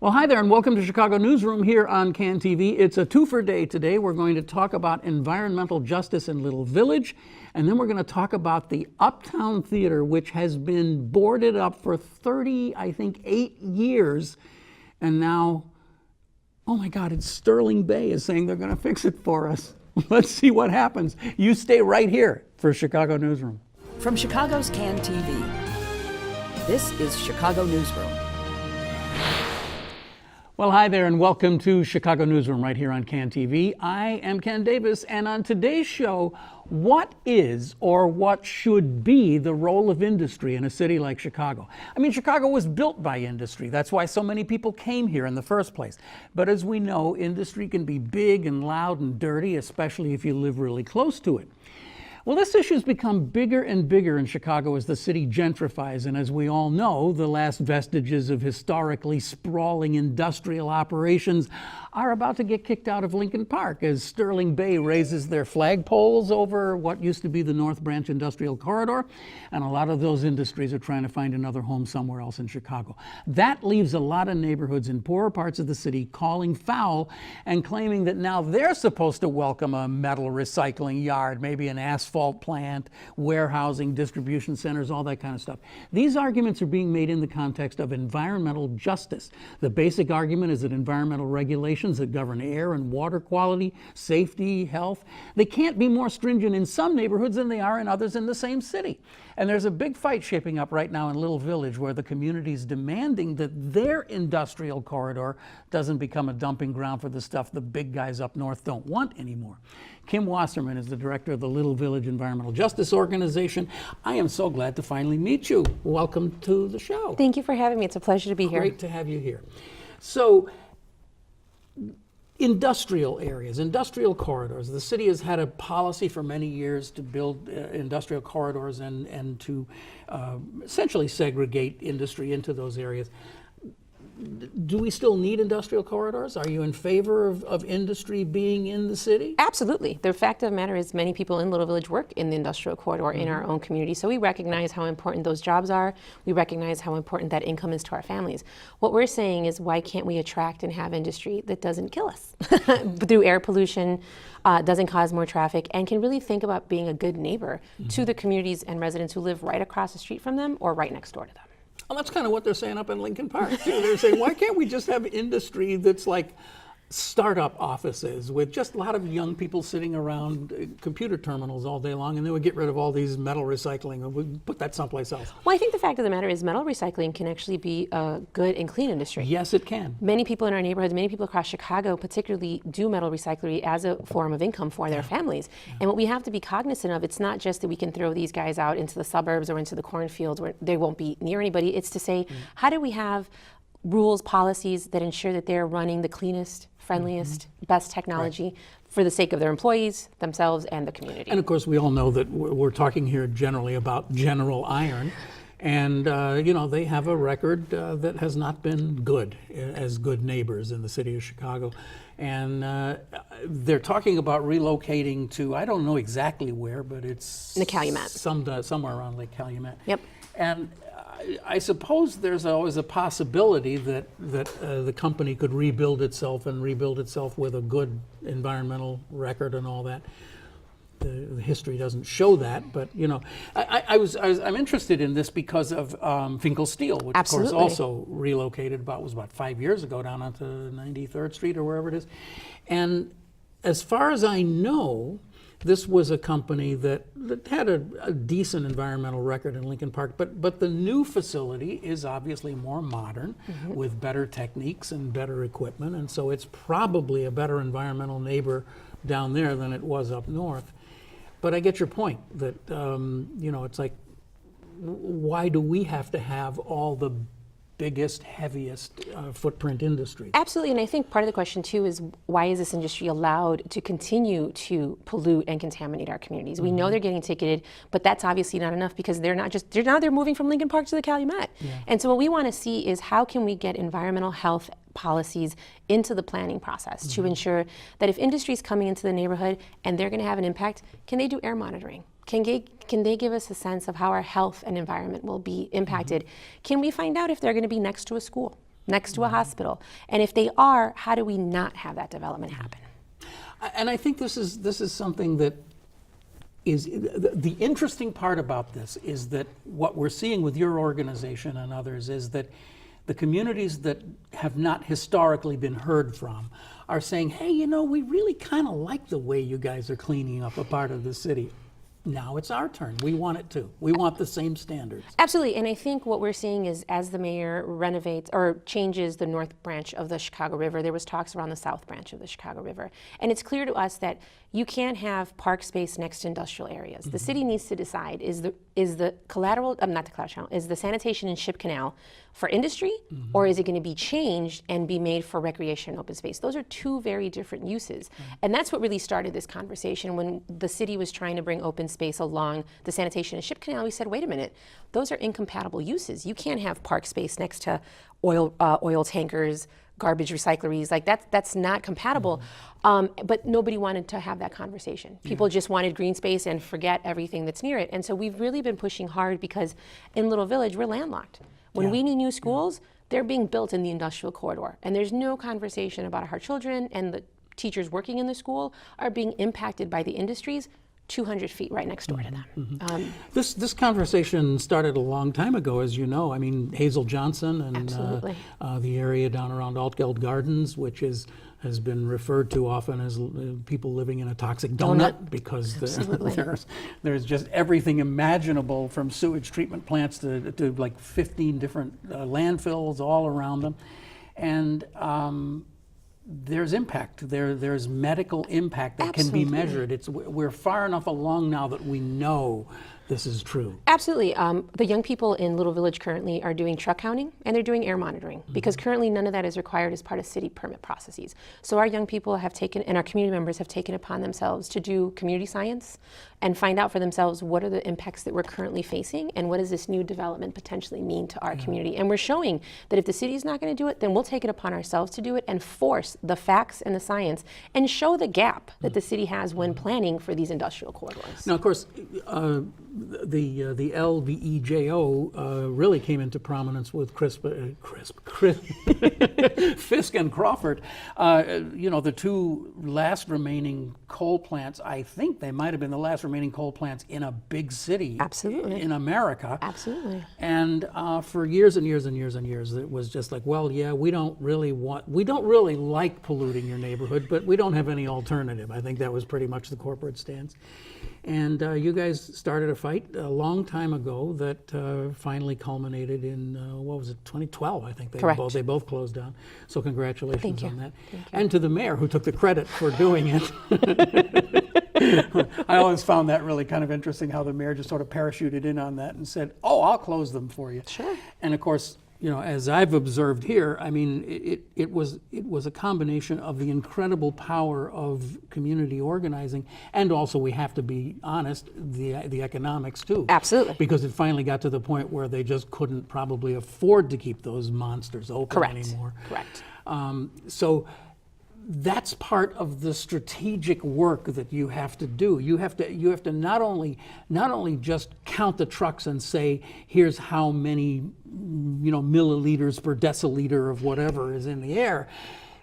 Well, hi there and welcome to Chicago Newsroom here on CAN TV. It's a twofer day today. We're going to talk about environmental justice in Little Village, and then we're going to talk about the Uptown Theater, which has been boarded up for 8 years. And now, oh my God, it's Sterling Bay is saying they're going to fix it for us. Let's see what happens. You stay right here for Chicago Newsroom. From Chicago's CAN TV, this is Chicago Newsroom. Well, hi there and welcome to Chicago Newsroom right here on CAN TV. I am Ken Davis, and on today's show, what is or what should be the role of industry in a city like Chicago? I mean, Chicago was built by industry. That's why so many people came here in the first place. But as we know, industry can be big and loud and dirty, especially if you live really close to it. Well, this issue's become bigger and bigger in Chicago as the city gentrifies, and as we all know, the last vestiges of historically sprawling industrial operations are about to get kicked out of Lincoln Park as Sterling Bay raises their flagpoles over what used to be the North Branch Industrial Corridor, and a lot of those industries are trying to find another home somewhere else in Chicago. That leaves a lot of neighborhoods in poorer parts of the city calling foul and claiming that now they're supposed to welcome a metal recycling yard, maybe an asphalt plant, warehousing, distribution centers, all that kind of stuff. These arguments are being made in the context of environmental justice. The basic argument is that environmental regulations that govern air and water quality, safety, health, they can't be more stringent in some neighborhoods than they are in others in the same city. And there's a big fight shaping up right now in Little Village where the community's demanding that their industrial corridor doesn't become a dumping ground for the stuff the big guys up north don't want anymore. Kim Wasserman is the director of the Little Village Environmental Justice Organization. I am so glad to finally meet you. Welcome to the show. Thank you for having me. It's a pleasure to be here. Great to have you here. So, industrial areas, industrial corridors. The city has had a policy for many years to build industrial corridors and to essentially segregate industry into those areas. Do we still need industrial corridors? Are you in favor of industry being in the city? Absolutely. The fact of the matter is many people in Little Village work in the industrial corridor in our own community. So we recognize how important those jobs are. We recognize how important that income is to our families. What we're saying is why can't we attract and have industry that doesn't kill us through air pollution, doesn't cause more traffic, and can really think about being a good neighbor to the communities and residents who live right across the street from them or right next door to them. Well, that's kind of what they're saying up in Lincoln Park, too. They're saying, why can't we just have industry that's like startup offices with just a lot of young people sitting around computer terminals all day long, and they would get rid of all these metal recycling and we'd put that someplace else. Well, I think the fact of the matter is metal recycling can actually be a good and clean industry. Yes, it can. Many people in our neighborhoods, many people across Chicago particularly do metal recycling as a form of income for their families. And what we have to be cognizant of, it's not just that we can throw these guys out into the suburbs or into the cornfields where they won't be near anybody. It's to say, how do we have rules, policies that ensure that they're running the cleanest, friendliest, best technology for the sake of their employees, themselves, and the community. And of course, we all know that we're talking here generally about General Iron. And, they have a record that has not been good as good neighbors in the city of Chicago. And they're talking about relocating to, I don't know exactly where, but it's the Calumet. Somewhere around Lake Calumet. Yep. And I suppose there's always a possibility that the company could rebuild itself with a good environmental record and all that. The history doesn't show that, but I'm interested in this because of Finkel Steel, which Absolutely. of course also relocated about 5 years ago down onto 93rd Street or wherever it is. And as far as I know, this was a company that had a decent environmental record in Lincoln Park, but the new facility is obviously more modern with better techniques and better equipment, and so it's probably a better environmental neighbor down there than it was up north. But I get your point that, it's like, why do we have to have all the biggest, heaviest footprint industry? Absolutely, and I think part of the question too is why is this industry allowed to continue to pollute and contaminate our communities? We know they're getting ticketed, but that's obviously not enough because they're moving from Lincoln Park to the Calumet. Yeah. And so what we want to see is how can we get environmental health policies into the planning process to ensure that if industry is coming into the neighborhood and they're going to have an impact, can they do air monitoring? Can they give us a sense of how our health and environment will be impacted? Can we find out if they're going to be next to a school? next to a hospital? And if they are, how do we not have that development happen? And I think this is something that is the interesting part about this is that what we're seeing with your organization and others is that the communities that have not historically been heard from are saying, hey, you know, we really kind of like the way you guys are cleaning up a part of the city. Now it's our turn. We want it too. We want the same standards. Absolutely, and I think what we're seeing is as the mayor renovates or changes the north branch of the Chicago River, there was talks around the south branch of the Chicago River. And it's clear to us that you can't have park space next to industrial areas. The city needs to decide, is the collateral, not the collateral channel, is the sanitation and ship canal for industry, or is it going to be changed and be made for recreation and open space? Those are two very different uses. And that's what really started this conversation when the city was trying to bring open space along the sanitation and ship canal. We said, wait a minute, those are incompatible uses. You can't have park space next to oil tankers, garbage recycleries, like that's not compatible. But nobody wanted to have that conversation. People just wanted green space and forget everything that's near it. And so we've really been pushing hard because in Little Village, we're landlocked. When we need new schools, they're being built in the industrial corridor. And there's no conversation about how our children and the teachers working in the school are being impacted by the industries 200 feet right next door to them. This conversation started a long time ago, as you know. I mean, Hazel Johnson and the area down around Altgeld Gardens, which has been referred to often as people living in a toxic donut because there's just everything imaginable from sewage treatment plants to like 15 different landfills all around them. And there's impact. There's medical impact that can be measured. We're far enough along now that we know this is true. Absolutely. The young people in Little Village currently are doing truck counting and they're doing air monitoring because currently none of that is required as part of city permit processes. So our young people have taken, and our community members have taken upon themselves to do community science and find out for themselves what are the impacts that we're currently facing and what does this new development potentially mean to our community. And we're showing that if the city is not going to do it, then we'll take it upon ourselves to do it and force the facts and the science and show the gap that the city has when planning for these industrial corridors. Now, of course, the LVEJO really came into prominence with Fisk and Crawford. You know, the two last remaining coal plants, I think they might have been the last remaining coal plants in a big city in America. Absolutely. And for years and years and years and years, it was just like, well, yeah, we don't really like polluting your neighborhood, but we don't have any alternative. I think that was pretty much the corporate stance. And you guys started a fight a long time ago that finally culminated in, what was it, 2012, I think. They both closed down. So congratulations on that. And to the mayor who took the credit for doing it. I always found that really kind of interesting how the mayor just sort of parachuted in on that and said, oh, I'll close them for you. Sure. And of course, you know, as I've observed here, I mean, it was a combination of the incredible power of community organizing, and also, we have to be honest, the economics too. Absolutely. Because it finally got to the point where they just couldn't probably afford to keep those monsters open anymore. Correct. So that's part of the strategic work that you have to do. You have to not only just count the trucks and say, here's how many, you know, milliliters per deciliter of whatever is in the air.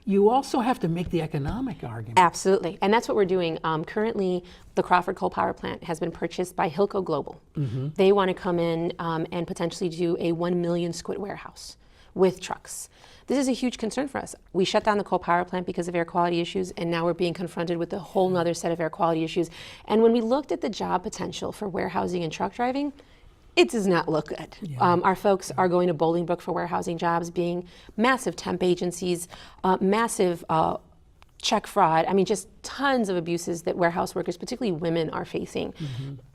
You also have to make the economic argument. Absolutely, and that's what we're doing. Currently, the Crawford Coal Power Plant has been purchased by Hilco Global. They want to come in and potentially do a 1 million square warehouse with trucks. This is a huge concern for us. We shut down the coal power plant because of air quality issues, and now we're being confronted with a whole nother set of air quality issues. And when we looked at the job potential for warehousing and truck driving, it does not look good. Our folks are going to Bolingbrook for warehousing jobs, being massive temp agencies, massive check fraud. I mean, just tons of abuses that warehouse workers, particularly women, are facing.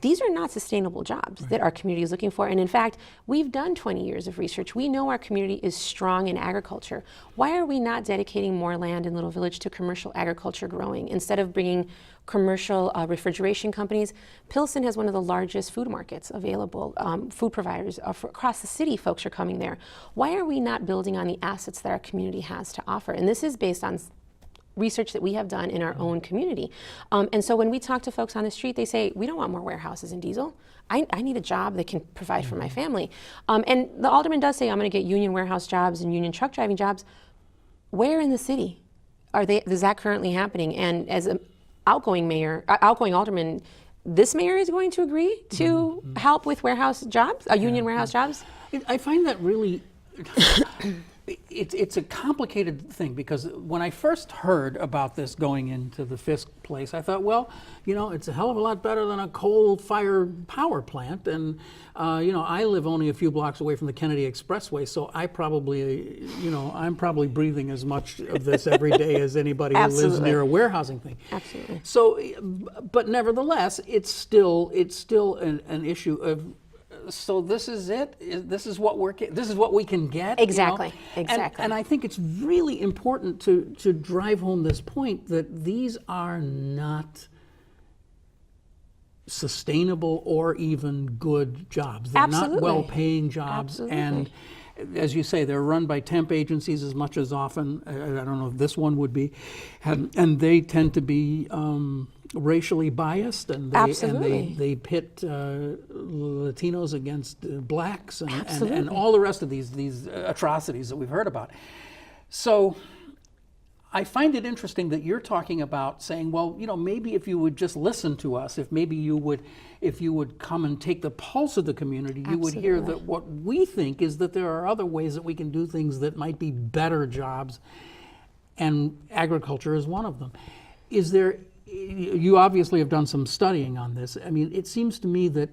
These are not sustainable jobs that our community is looking for. And in fact, we've done 20 years of research. We know our community is strong in agriculture. Why are we not dedicating more land in Little Village to commercial agriculture growing instead of bringing commercial refrigeration companies? Pilsen has one of the largest food markets available. Food providers across the city, folks are coming there. Why are we not building on the assets that our community has to offer? And this is based on research that we have done in our own community. And so when we talk to folks on the street, they say, we don't want more warehouses in Diesel. I need a job that can provide for my family. And the alderman does say, I'm going to get union warehouse jobs and union truck driving jobs. Where in the city is that currently happening? And as an outgoing alderman, this mayor is going to agree to help with warehouse jobs, union warehouse jobs? I find that really, it's a complicated thing, because when I first heard about this going into the Fisk place, I thought, well, it's a hell of a lot better than a coal-fired power plant. And, I live only a few blocks away from the Kennedy Expressway, so I'm probably breathing as much of this every day as anybody who lives near a warehousing thing. Absolutely. So, but nevertheless, it's still an issue of, so this is it. This is what we can get. Exactly. Exactly. And I think it's really important to drive home this point that these are not sustainable or even good jobs. They're not well-paying jobs. Absolutely. And as you say, they're run by temp agencies as much as often. I don't know if this one would be, and they tend to be racially biased, and they pit Latinos against blacks, and all the rest of these atrocities that we've heard about. So I find it interesting that you're talking about saying, well, maybe if you would just listen to us, if you would come and take the pulse of the community, you would hear that what we think is that there are other ways that we can do things that might be better jobs, and agriculture is one of them. You obviously have done some studying on this. I mean, it seems to me that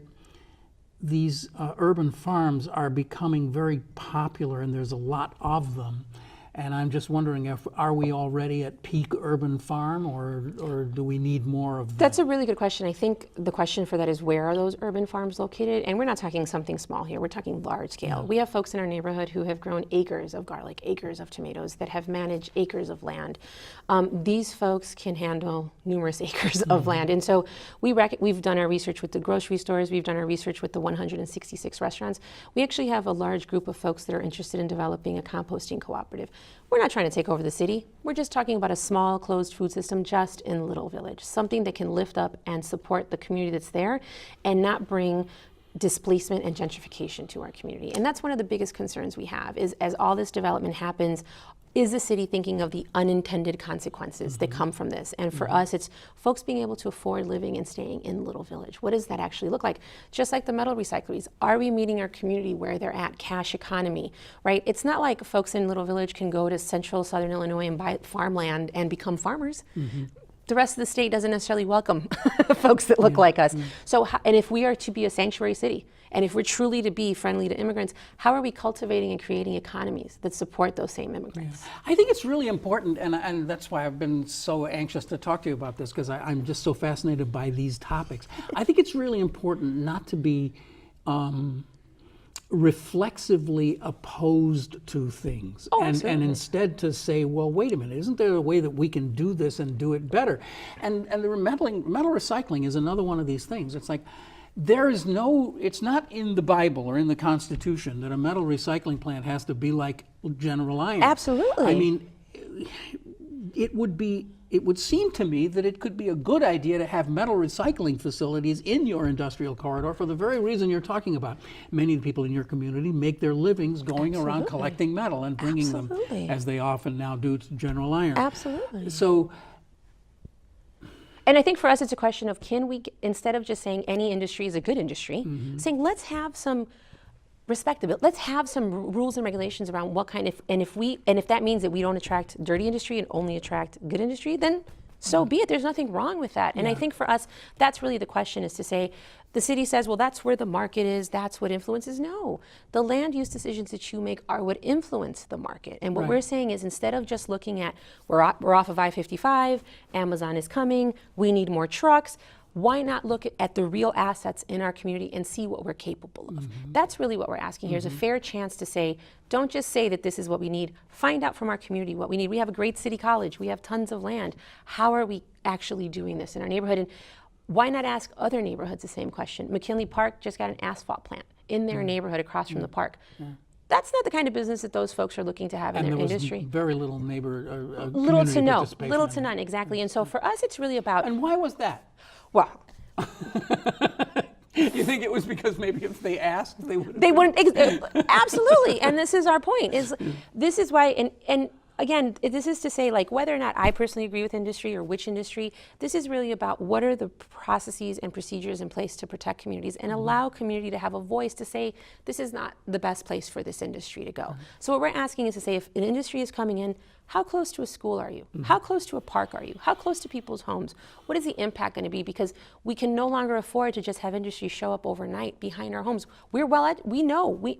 these urban farms are becoming very popular, and there's a lot of them. And I'm just wondering, are we already at peak urban farm, or do we need more of that? That's a really good question. I think the question for that is, where are those urban farms located? And we're not talking something small here. We're talking large scale. Yeah. We have folks in our neighborhood who have grown acres of garlic, acres of tomatoes, that have managed acres of land. These folks can handle numerous acres of land. And so we've done our research with the grocery stores. We've done our research with the 166 restaurants. We actually have a large group of folks that are interested in developing a composting cooperative. We're not trying to take over the city. We're just talking about a small closed food system just in Little Village, something that can lift up and support the community that's there and not bring displacement and gentrification to our community. And that's one of the biggest concerns we have, is as all this development happens, is the city thinking of the unintended consequences that come from this? And for us, it's folks being able to afford living and staying in Little Village. What does that actually look like? Just like the metal recycleries, are we meeting our community where they're at? Cash economy, right? It's not like folks in Little Village can go to central southern Illinois and buy farmland and become farmers. The rest of the state doesn't necessarily welcome folks that look like us. So, and if we are to be a sanctuary city, and if we're truly to be friendly to immigrants, how are we cultivating and creating economies that support those same immigrants? Yeah. I think it's really important, and that's why I've been so anxious to talk to you about this, because I'm just so fascinated by these topics. I think it's really important not to be reflexively opposed to things, and instead to say, well, wait a minute, isn't there a way that we can do this and do it better? And the metal recycling is another one of these things. It's like, it's not in the Bible or in the Constitution that a metal recycling plant has to be like General Iron. Absolutely. I mean, it would seem to me that it could be a good idea to have metal recycling facilities in your industrial corridor for the very reason you're talking about. Many of the people in your community make their livings going around collecting metal and bringing them, as they often now do, to General Iron. Absolutely. So, and I think for us, it's a question of, can we, instead of just saying any industry is a good industry, saying let's have some respectability, let's have some rules and regulations around what kind of, and if that means that we don't attract dirty industry and only attract good industry, then so be it. There's nothing wrong with that. And I think for us, that's really the question, is to say, the city says, well, that's where the market is, that's what influences. No, the land use decisions that you make are what influence the market. And what we're saying is, instead of just looking at, we're off of I-55, Amazon is coming, we need more trucks, why not look at the real assets in our community and see what we're capable of? That's really what we're asking here, is a fair chance to say, don't just say that this is what we need, find out from our community what we need. We have a great city college, we have tons of land. How are we actually doing this in our neighborhood? And why not ask other neighborhoods the same question? McKinley Park just got an asphalt plant in their neighborhood across from the park. That's not the kind of business that those folks are looking to have in And their there was industry. very little neighbor, Little to community no, participation little in to it. none, exactly. And so for us, it's really about, And why was that? well, You think it was because maybe if they asked, they would? they wouldn't, absolutely. And this is our point, this is why, and again, this is to say, like, whether or not I personally agree with industry or which industry, this is really about what are the processes and procedures in place to protect communities and allow community to have a voice to say, this is not the best place for this industry to go. So what we're asking is to say, if an industry is coming in, how close to a school are you? How close to a park are you? How close to people's homes? What is the impact going to be? Because we can no longer afford to just have industry show up overnight behind our homes. We know,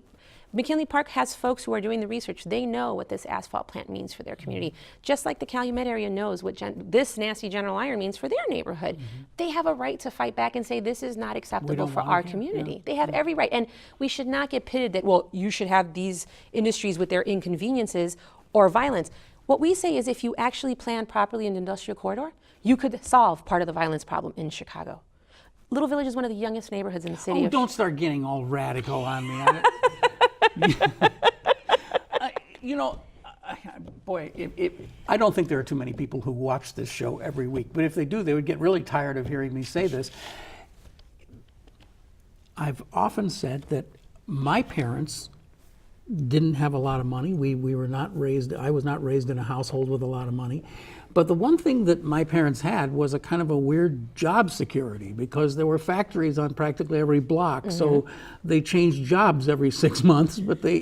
McKinley Park has folks who are doing the research. They know what this asphalt plant means for their community. Just like the Calumet area knows what this nasty General Iron means for their neighborhood. They have a right to fight back and say this is not acceptable for our community. They have every right. And we should not get pitted that, well, you should have these industries with their inconveniences or violence. What we say is if you actually plan properly in the industrial corridor, you could solve part of the violence problem in Chicago. Little Village is one of the youngest neighborhoods in the city. Oh, don't start getting all radical on me. You know, boy, I don't think there are too many people who watch this show every week, but if they do, they would get really tired of hearing me say this. I've often said that my parents didn't have a lot of money. We were not raised, I was not raised in a household with a lot of money. But the one thing that my parents had was a kind of a weird job security because there were factories on practically every block. So they changed jobs every 6 months, but there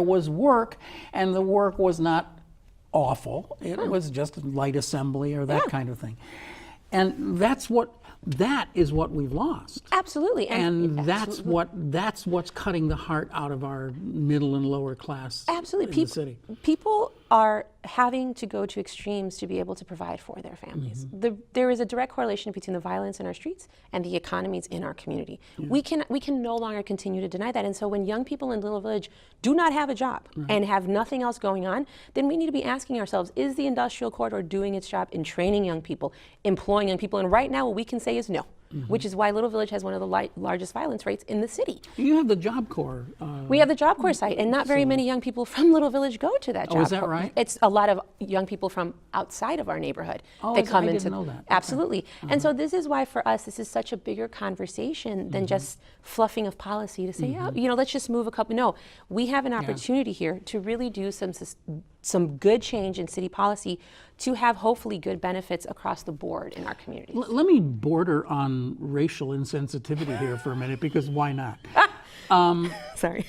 was work, and the work was not awful. It was just light assembly or that kind of thing. And that is what we've lost. Absolutely. And that's what's cutting the heart out of our middle and lower class Absolutely. in the city. People are having to go to extremes to be able to provide for their families. There is a direct correlation between the violence in our streets and the economies in our community. We can no longer continue to deny that. And so when young people in Little Village do not have a job and have nothing else going on, then we need to be asking ourselves, is the industrial corridor doing its job in training young people, employing young people? And right now what we can say is no. Which is why Little Village has one of the largest violence rates in the city. You have the Job Corps. We have the Job Corps site, and not very many young people from Little Village go to that Job Corps. Is that right? It's a lot of young people from outside of our neighborhood that come into. I didn't know that. Absolutely. Okay. And so this is why for us, this is such a bigger conversation than just fluffing of policy to say, oh, let's just move a couple. No, we have an opportunity here to really do some good change in city policy to have hopefully good benefits across the board in our communities. Let me border on racial insensitivity here for a minute, because why not? Sorry.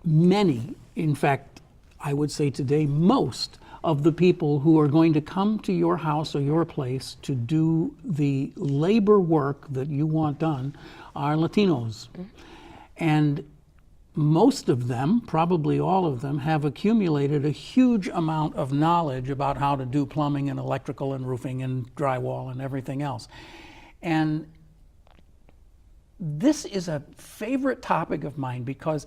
Many, in fact, I would say today, most of the people who are going to come to your house or your place to do the labor work that you want done are Latinos. And most of them, probably all of them, have accumulated a huge amount of knowledge about how to do plumbing and electrical and roofing and drywall and everything else. And this is a favorite topic of mine because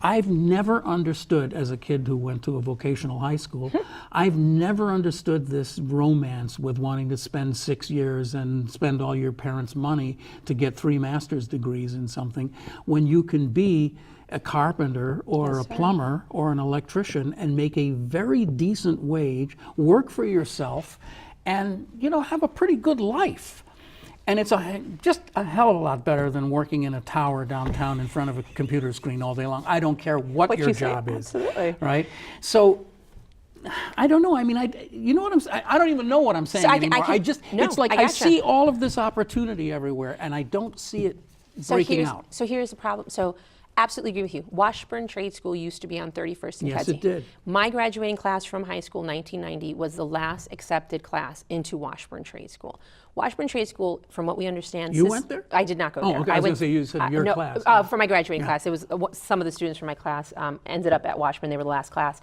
I've never understood, as a kid who went to a vocational high school, I've never understood this romance with wanting to spend 6 years and spend all your parents' money to get 3 master's degrees in something when you can be a carpenter or a plumber or an electrician and make a very decent wage, work for yourself, and have a pretty good life. And it's just a hell of a lot better than working in a tower downtown in front of a computer screen all day long. I don't care what your job is, right? So I don't know. I mean, you know what I'm saying? I don't even know what I'm saying anymore. It's like I see all of this opportunity everywhere, and I don't see it breaking out. So here's the problem. So absolutely agree with you. Washburn Trade School used to be on 31st and Kedzie. Yes, it did. My graduating class from high school, 1990, was the last accepted class into Washburn Trade School. Washburn Trade School, from what we understand... You went there? I did not go there. Oh, okay. I was going to say you said your class. For my graduating class. It was some of the students from my class ended up at Washburn. They were the last class.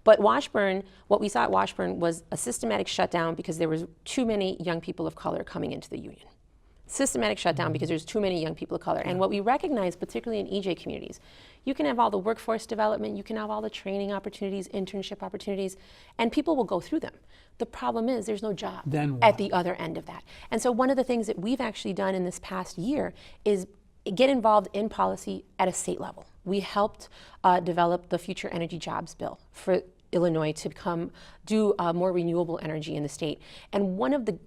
But Washburn, what we saw at Washburn was a systematic shutdown because there was too many young people of color coming into the union. Systematic shutdown because there's too many young people of color. And what we recognize, particularly in EJ communities, you can have all the workforce development, you can have all the training opportunities, internship opportunities, and people will go through them. The problem is there's no job at the other end of that. And so one of the things that we've actually done in this past year is get involved in policy at a state level. We helped develop the Future Energy Jobs Bill for Illinois to do more renewable energy in the state. And one of the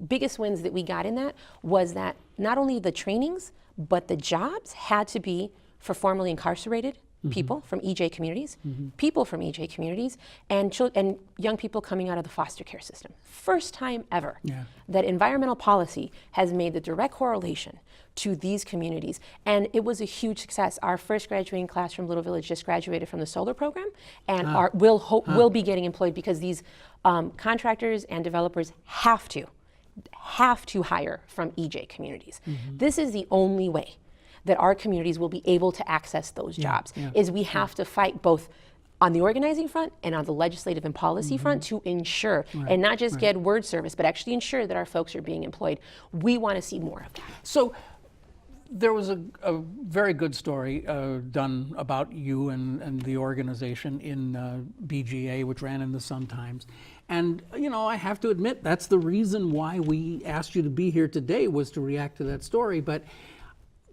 biggest wins that we got in that was that not only the trainings, but the jobs had to be for formerly incarcerated people from EJ communities, people from EJ communities, and young people coming out of the foster care system. First time ever that environmental policy has made the direct correlation to these communities. And it was a huge success. Our first graduating class from Little Village just graduated from the solar program and will be getting employed because these contractors and developers have to hire from EJ communities. This is the only way that our communities will be able to access those jobs, is we have to fight both on the organizing front and on the legislative and policy front to ensure, and not just get word service, but actually ensure that our folks are being employed. We want to see more of that. So there was a very good story done about you and the organization in BGA, which ran in the Sun-Times. And, you know, I have to admit, that's the reason why we asked you to be here today, was to react to that story. But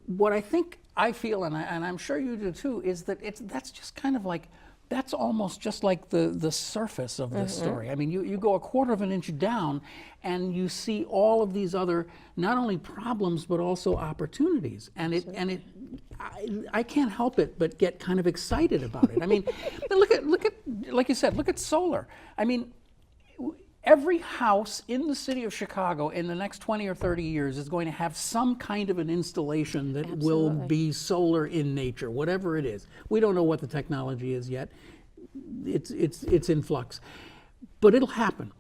what I feel, and I'm sure you do too, is that that's just kind of like, that's almost just like the surface of this story. I mean, you go a quarter of an inch down and you see all of these other, not only problems, but also opportunities. And I can't help it but get kind of excited about it. I mean, look at, like you said, look at solar. I mean, every house in the city of Chicago in the next 20 or 30 years is going to have some kind of an installation that will be solar in nature, whatever it is. We don't know what the technology is yet. It's in flux, but it'll happen.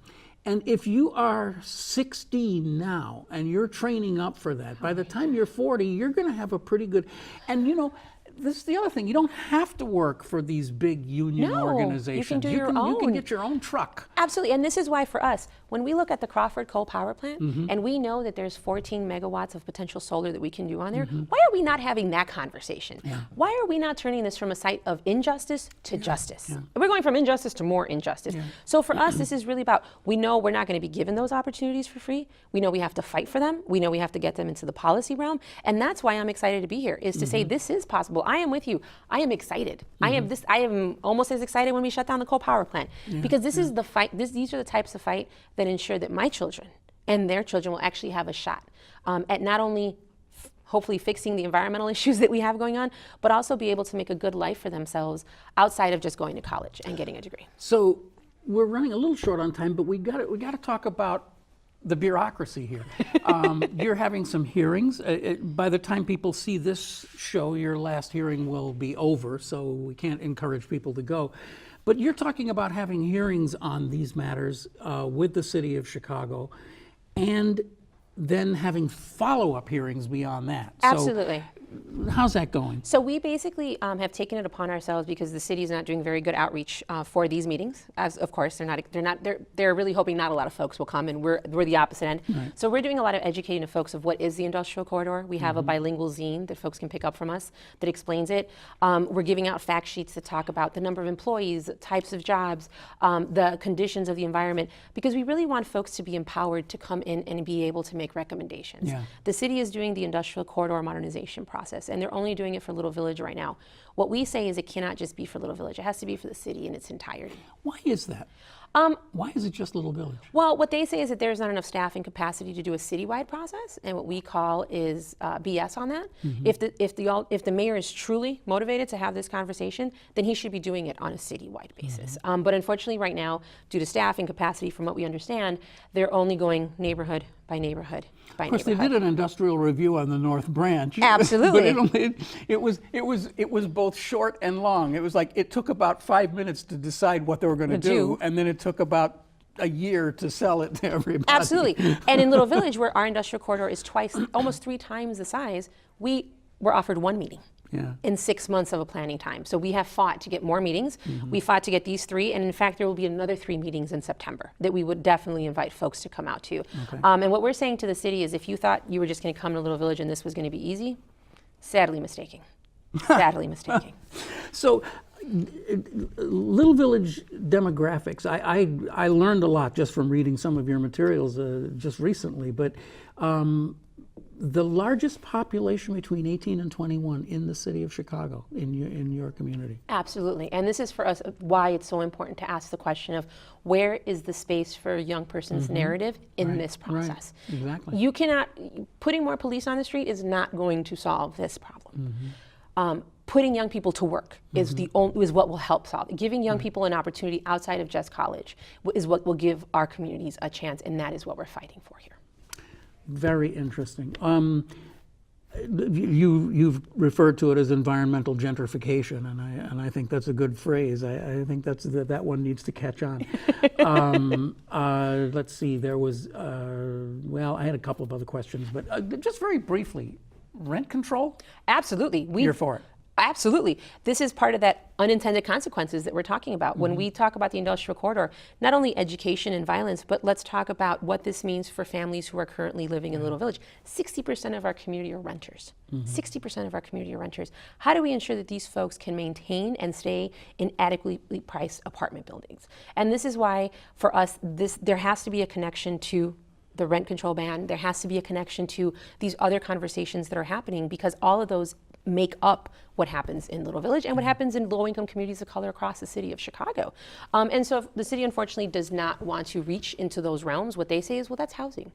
And if you are 16 now and you're training up for that, by the time you're 40, you're going to have a pretty good, and you know, this is the other thing. You don't have to work for these big union organizations. You can do your own. You can get your own truck. Absolutely, and this is why for us, when we look at the Crawford Coal Power Plant, and we know that there's 14 megawatts of potential solar that we can do on there, why are we not having that conversation? Why are we not turning this from a site of injustice to justice? We're going from injustice to more injustice. So for us, this is really about, we know we're not going to be given those opportunities for free. We know we have to fight for them. We know we have to get them into the policy realm. And that's why I'm excited to be here, is to say this is possible. I am with you. I am excited. I am almost as excited when we shut down the coal power plant, because this is the fight. These are the types of fight that ensure that my children and their children will actually have a shot at not only hopefully fixing the environmental issues that we have going on, but also be able to make a good life for themselves outside of just going to college and getting a degree. So we're running a little short on time, but we got to talk about the bureaucracy here. You're having some hearings. By the time people see this show, your last hearing will be over, so we can't encourage people to go. But you're talking about having hearings on these matters with the city of Chicago, and then having follow-up hearings beyond that. Absolutely. So how's that going? So we basically have taken it upon ourselves, because the city is not doing very good outreach for these meetings. As of course they're really hoping not a lot of folks will come, and we're the opposite end. Right. So we're doing a lot of educating of folks of what is the industrial corridor. We have a bilingual zine that folks can pick up from us that explains it. We're giving out fact sheets that talk about the number of employees, types of jobs, the conditions of the environment, because we really want folks to be empowered to come in and be able to make recommendations. The city is doing the industrial corridor modernization process, and they're only doing it for Little Village right now. What we say is it cannot just be for Little Village. It has to be for the city in its entirety. Why is that? Why is it just Little Village? Well, what they say is that there's not enough staff and capacity to do a citywide process, and what we call is BS on that. If the mayor is truly motivated to have this conversation, then he should be doing it on a citywide basis. But unfortunately, right now, due to staff and capacity, from what we understand, they're only going neighborhood by neighborhood by neighborhood. Of course, they did an industrial review on the North Branch. Absolutely. But it was both short and long. It was like, it took about 5 minutes to decide what they were going to do, and then it took about a year to sell it to everybody. Absolutely. And in Little Village, where our industrial corridor is almost 3 times the size, we were offered 1 meeting. In 6 months of a planning time. So we have fought to get more meetings. We fought to get these 3, and in fact there will be another 3 meetings in September that we would definitely invite folks to come out to. And what we're saying to the city is, if you thought you were just going to come to Little Village and this was going to be easy, sadly mistaken. Sadly mistaken. So Little Village demographics, I learned a lot just from reading some of your materials just recently, but the largest population between 18 and 21 in the city of Chicago, in your community. Absolutely. And this is for us why it's so important to ask the question of where is the space for a young person's narrative in this process? Right. Exactly. You cannot, putting more police on the street is not going to solve this problem. Putting young people to work is what will help solve it. Giving young people an opportunity outside of just college is what will give our communities a chance, and that is what we're fighting for here. Very interesting. You've referred to it as environmental gentrification, and I think that's a good phrase. I think that one needs to catch on. Let's see. There was I had a couple of other questions, but just very briefly, rent control. Absolutely, You're for it. Absolutely. This is part of that unintended consequences that we're talking about. When we talk about the industrial corridor, not only education and violence, but let's talk about what this means for families who are currently living in Little Village. 60% of our community are renters. 60% of our community are renters. How do we ensure that these folks can maintain and stay in adequately priced apartment buildings? And this is why, for us, there has to be a connection to the rent control ban. There has to be a connection to these other conversations that are happening, because all of those make up what happens in Little Village and what happens in low-income communities of color across the city of Chicago. And so if the city, unfortunately, does not want to reach into those realms, what they say is, well, that's housing.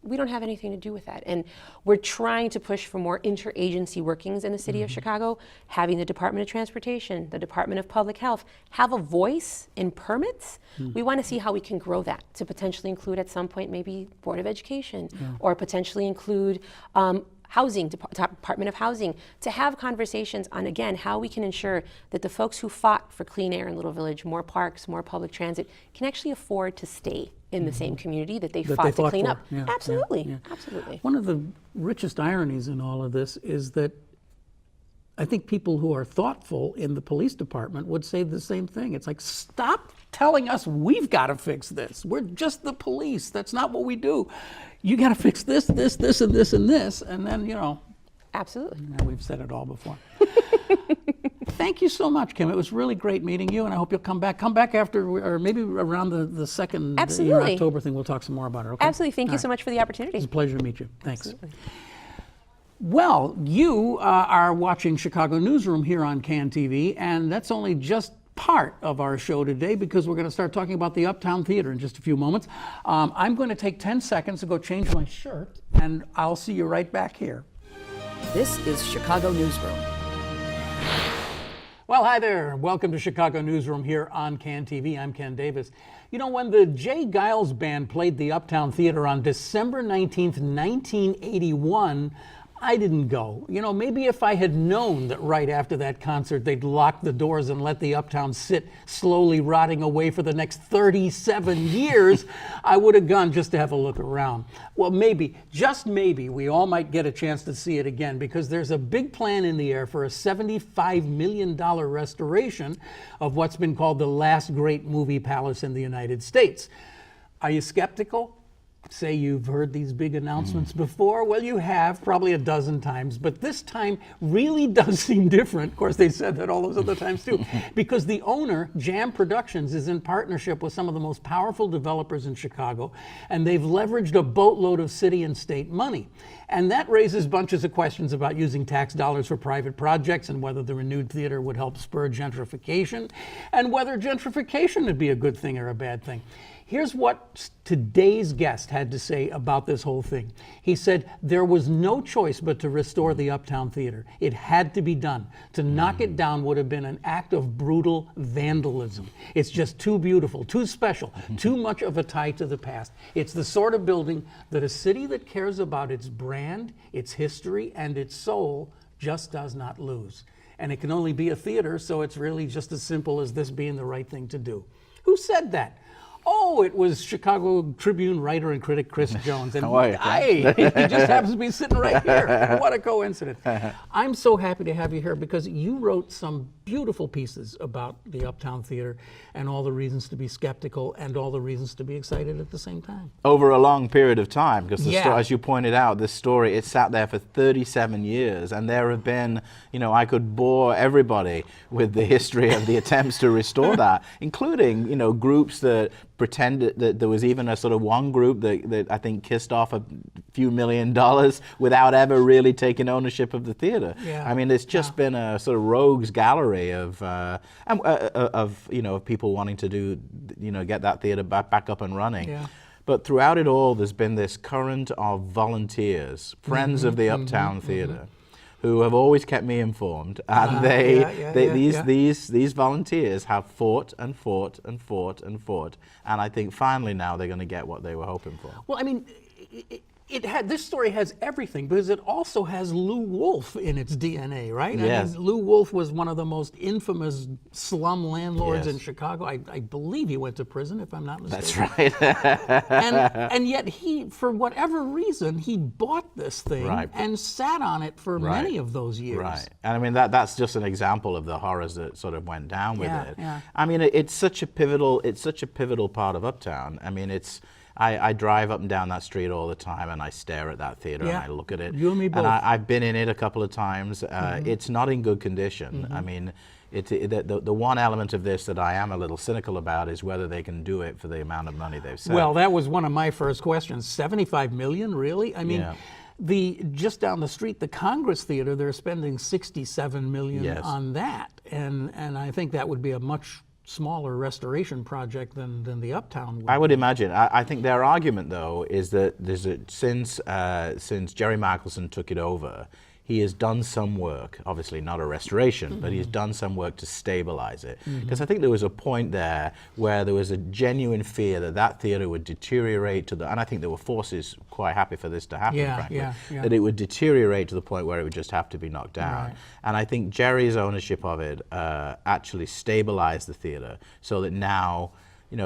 We don't have anything to do with that. And we're trying to push for more interagency workings in the city of Chicago, having the Department of Transportation, the Department of Public Health have a voice in permits. We want to see how we can grow that to potentially include at some point maybe Board of Education, or potentially include Housing, Department of Housing, to have conversations on, again, how we can ensure that the folks who fought for clean air in Little Village, more parks, more public transit, can actually afford to stay in the same community that they fought to clean up. Yeah, Absolutely, absolutely. One of the richest ironies in all of this is that I think people who are thoughtful in the police department would say the same thing. It's like, stop telling us we've got to fix this. We're just the police. That's not what we do. You got to fix this, this, this, and this, and this, and then, Absolutely. We've said it all before. Thank you so much, Kim. It was really great meeting you, and I hope you'll come back. Come back after, or maybe around the second October thing. We'll talk some more about it. Okay? Absolutely. Thank you so much for the opportunity. It's a pleasure to meet you. Thanks. Absolutely. Well, you are watching Chicago Newsroom here on CAN TV, and that's only just part of our show today, because we're going to start talking about the Uptown Theater in just a few moments. I'm going to take 10 seconds to go change my shirt, and I'll see you right back here. This is Chicago Newsroom. Well, hi there. Welcome to Chicago Newsroom here on CAN TV. I'm Ken Davis. You know, when the Jay Giles Band played the Uptown Theater on December 19th, 1981, I didn't go. Maybe if I had known that right after that concert they'd lock the doors and let the Uptown sit slowly rotting away for the next 37 years, I would have gone just to have a look around. Well, maybe, just maybe, we all might get a chance to see it again, because there's a big plan in the air for a $75 million restoration of what's been called the last great movie palace in the United States. Are you skeptical? Say you've heard these big announcements before. Well, you have, probably a dozen times, but this time really does seem different. Of course, they said that all those other times too, because the owner, Jam Productions, is in partnership with some of the most powerful developers in Chicago, and they've leveraged a boatload of city and state money. And that raises bunches of questions about using tax dollars for private projects, and whether the renewed theater would help spur gentrification, and whether gentrification would be a good thing or a bad thing. Here's what today's guest had to say about this whole thing. He said there was no choice but to restore the Uptown Theater. It had to be done. To knock it down would have been an act of brutal vandalism. It's just too beautiful, too special, too much of a tie to the past. It's the sort of building that a city that cares about its brand, its history, and its soul just does not lose. And it can only be a theater, so it's really just as simple as this being the right thing to do. Who said that? Oh, it was Chicago Tribune writer and critic Chris Jones. And he just happens to be sitting right here. What a coincidence. I'm so happy to have you here, because you wrote some beautiful pieces about the Uptown Theater and all the reasons to be skeptical and all the reasons to be excited at the same time. Over a long period of time, because Yeah. as you pointed out, this story, it sat there for 37 years, and there have been, I could bore everybody with the history of the attempts to restore that, including, groups that pretended that there was even a sort of one group that I think kissed off a few $1 million without ever really taking ownership of the theater. Yeah. I mean, it's just been a sort of rogues gallery of people wanting to do, get that theater back up and running. Yeah. But throughout it all, there's been this current of volunteers, friends of the Uptown Theater, who have always kept me informed, and these volunteers have fought and fought and fought and fought, and I think finally now they're going to get what they were hoping for. Well, I mean, this story has everything because it also has Lou Wolfe in its DNA, right? Yes. I mean, Lou Wolfe was one of the most infamous slum landlords Yes. in Chicago. I believe he went to prison, if I'm not mistaken. That's right. And yet he, for whatever reason, he bought this thing Right. and sat on it for Right. many of those years. Right, and I mean that's just an example of the horrors that sort of went down with Yeah, it. yeah. I mean, it's such a pivotal part of Uptown. I mean, I drive up and down that street all the time, and I stare at that theater and Yeah. I look at it. You and me both. And I've been in it a couple of times. It's not in good condition. I mean, the one element of this that I am a little cynical about is whether they can do it for the amount of money they've set. Well, that was one of my first questions. 75 million, really? I mean, Yeah. just down the street, the Congress Theater, they're spending 67 million Yes. on that, and I think that would be a much smaller restoration project than the Uptown would. I would imagine. I think their argument, though, is that since Jerry Michelson took it over, he has done some work, obviously not a restoration, but he's done some work to stabilize it. Because I think there was a point there where there was a genuine fear that theater would deteriorate and I think there were forces quite happy for this to happen, frankly, that it would deteriorate to the point where it would just have to be knocked down. Right. And I think Jerry's ownership of it actually stabilized the theater so that now,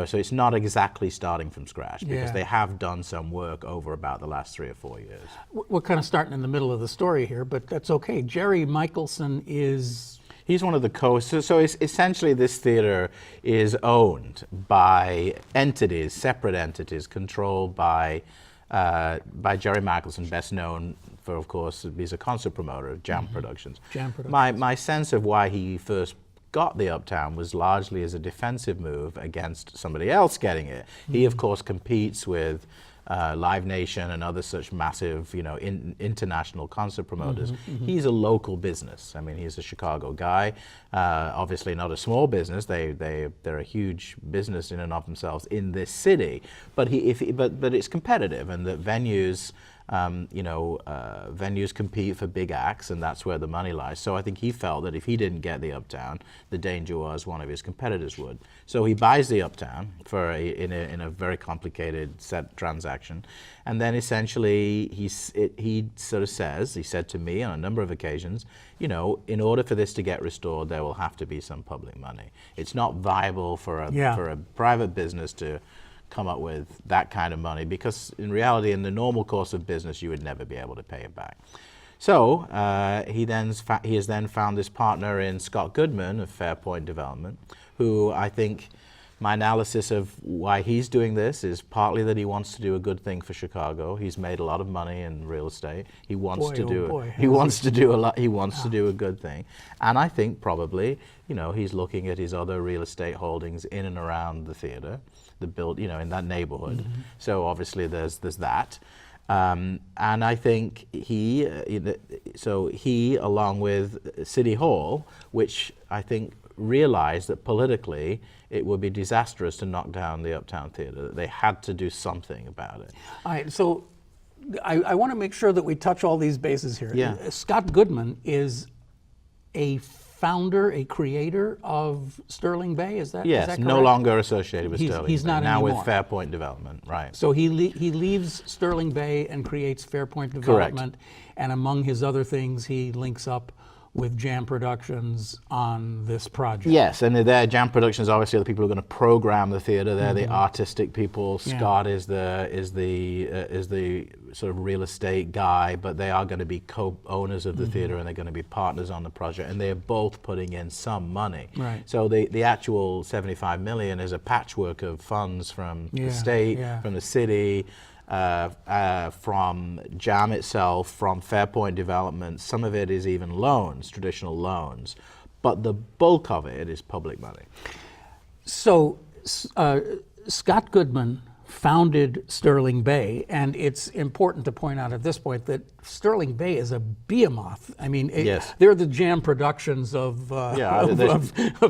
so it's not exactly starting from scratch because Yeah. they have done some work over about the last 3 or 4 years. We're kind of starting in the middle of the story here, but that's okay. Jerry Michelson is... He's one of the so it's essentially this theater is owned by entities, separate entities, controlled by Jerry Michelson, best known for, of course, he's a concert promoter of Jam Productions. Jam Productions. My sense of why he first got the Uptown was largely as a defensive move against somebody else getting it. He, of course, competes with Live Nation and other such massive, international concert promoters. He's a local business. I mean, he's a Chicago guy. Obviously, not a small business. They're a huge business in and of themselves in this city. But but it's competitive, and the venues. Venues compete for big acts, and that's where the money lies. So I think he felt that if he didn't get the Uptown, the danger was one of his competitors would. So he buys the Uptown in a very complicated set transaction, and then essentially he sort of says, he said to me on a number of occasions, in order for this to get restored, there will have to be some public money. It's not viable for a private business to come up with that kind of money because in reality, in the normal course of business, you would never be able to pay it back. So he has then found this partner in Scott Goodman of Fairpoint Development, who I think my analysis of why he's doing this is partly that he wants to do a good thing for Chicago. He's made a lot of money in real estate. He wants to do a good thing. And I think probably, he's looking at his other real estate holdings in and around the theater, in that neighborhood. So obviously there's that. And I think he, along with City Hall, which I think realized that politically it would be disastrous to knock down the Uptown Theater, that they had to do something about it. All right, so I want to make sure that we touch all these bases here. Yeah. Scott Goodman is a founder, a creator of Sterling Bay, is that Yes, correct? no longer associated with Sterling he's Bay, not now anymore. with Fairpoint Development, right. So he leaves Sterling Bay and creates Fairpoint Development, and among his other things, he links up with Jam Productions on this project. Yes, and their Jam Productions obviously are the people who are going to program the theater. They're the artistic people. Scott is the sort of real estate guy, but they are going to be co-owners of the theater, and they're going to be partners on the project, and they're both putting in some money. Right. So the actual $75 million is a patchwork of funds from the state, from the city, from Jam itself, from Fairpoint Development. Some of it is even loans, traditional loans, but the bulk of it is public money. So Scott Goodman founded Sterling Bay, and it's important to point out at this point that Sterling Bay is a behemoth. I mean, they're the Jam Productions of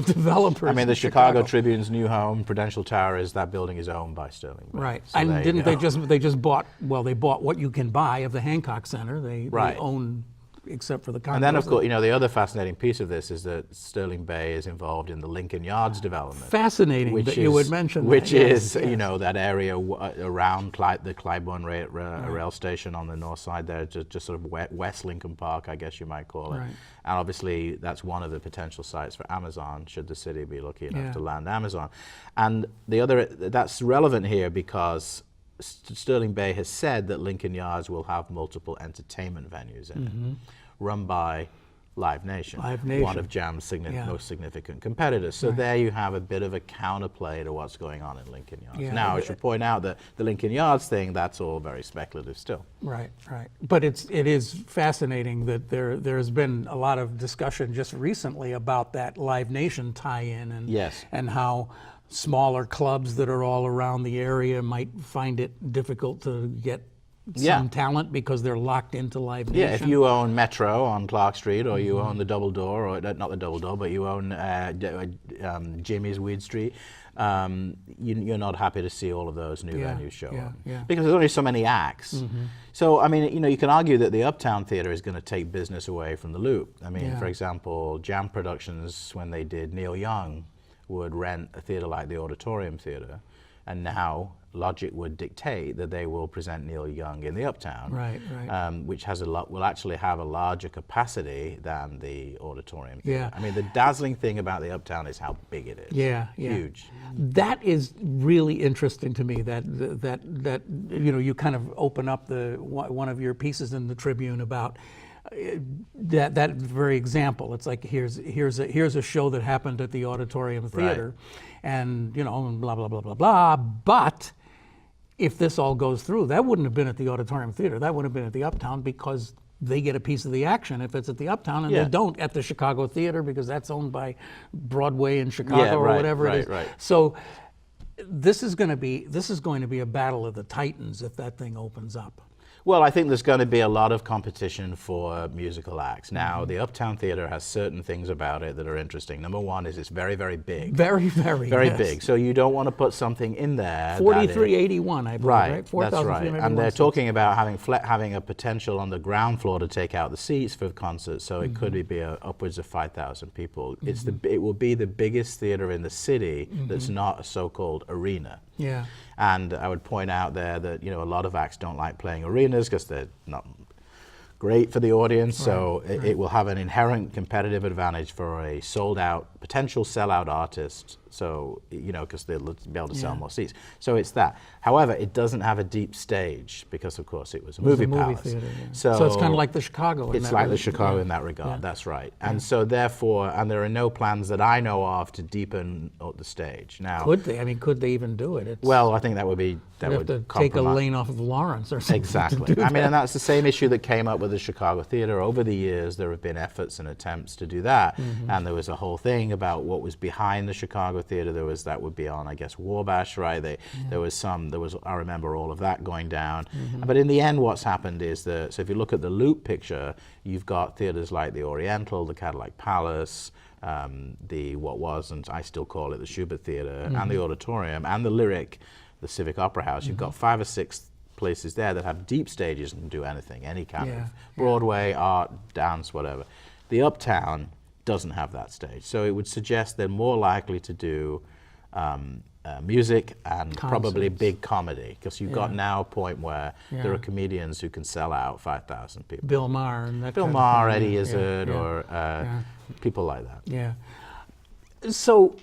developers. I mean, the Chicago Tribune's new home, Prudential Tower, that building is owned by Sterling Bay. Right, So and didn't they just bought? Well, they bought what you can buy of the Hancock Center. They own. Except for the And then, of course, the other fascinating piece of this is that Sterling Bay is involved in the Lincoln Yards development. Fascinating that you would mention which that. is, that area around the Clybourne rail station on the north side there, just sort of West Lincoln Park, I guess you might call it. Right. And obviously, that's one of the potential sites for Amazon, should the city be lucky enough to land Amazon. And that's relevant here because Sterling Bay has said that Lincoln Yards will have multiple entertainment venues in it, run by Live Nation, one of Jam's most significant competitors. So there you have a bit of a counterplay to what's going on in Lincoln Yards. Now, I should point out that the Lincoln Yards thing, that's all very speculative still. Right. But it is fascinating that there's been a lot of discussion just recently about that Live Nation tie-in and how smaller clubs that are all around the area might find it difficult to get some talent because they're locked into Live Nation. Yeah, if you own Metro on Clark Street, or you own the Double Door, or not the Double Door, but you own Jimmy's Weed Street, you're not happy to see all of those new venues show up. Because there's only so many acts. So, I mean, you can argue that the Uptown Theater is going to take business away from the Loop. I mean, for example, Jam Productions, when they did Neil Young, would rent a theater like the Auditorium Theater, and now logic would dictate that they will present Neil Young in the Uptown, which will actually have a larger capacity than the Auditorium Theater. I mean, the dazzling thing about the Uptown is how big it is. Huge. That is really interesting to me. That you kind of open up one of your pieces in the Tribune about that very example. It's like here's a show that happened at the Auditorium Theater, and blah blah blah blah blah. But if this all goes through, that wouldn't have been at the Auditorium Theater. That would have been at the Uptown because they get a piece of the action if it's at the Uptown, and they don't at the Chicago Theater because that's owned by Broadway in Chicago or whatever it is. So this is going to be a battle of the Titans if that thing opens up. Well, I think there's going to be a lot of competition for musical acts. Now, the Uptown Theater has certain things about it that are interesting. Number one is it's very, very big. Very big. So you don't want to put something in there. 4381, I believe, right? That's right. And they're talking about having a potential on the ground floor to take out the seats for concerts. So it could be upwards of 5,000 people. It will be the biggest theater in the city that's not a so-called arena. Yeah. And I would point out there that a lot of acts don't like playing arenas because they're not great for the audience. So it will have an inherent competitive advantage for a potential sellout artist. So because they'll be able to sell more seats. So it's that. However, it doesn't have a deep stage because, of course, it was a movie palace. Theater, so it's kind of like the Chicago. It's like the Chicago in that regard. That's right. And so therefore, and there are no plans that I know of to deepen the stage. Now, could they? I mean, could they even do it? Well, I think that would have to take a lane off of Lawrence or something. Exactly. I mean, and that's the same issue that came up with the Chicago Theater. Over the years, there have been efforts and attempts to do that. And there was a whole thing about what was behind the Chicago Theater. That would be on, I guess, Wabash, right? I remember all of that going down. But in the end, what's happened is so if you look at the Loop picture, you've got theaters like the Oriental, the Cadillac Palace, what was, and I still call it the Schubert Theater, and the Auditorium, and the Lyric, the Civic Opera House. You've got 5 or 6 places there that have deep stages and do anything, any kind of Broadway, art, dance, whatever. The Uptown doesn't have that stage. So it would suggest they're more likely to do music and probably Concerts. big comedy, because you've got Yeah. now a point where there Yeah. are comedians who can sell out 5,000 people. Bill Maher and that Bill kind of Maher, thing. Eddie Yeah, Izzard, yeah, or people like that. yeah. So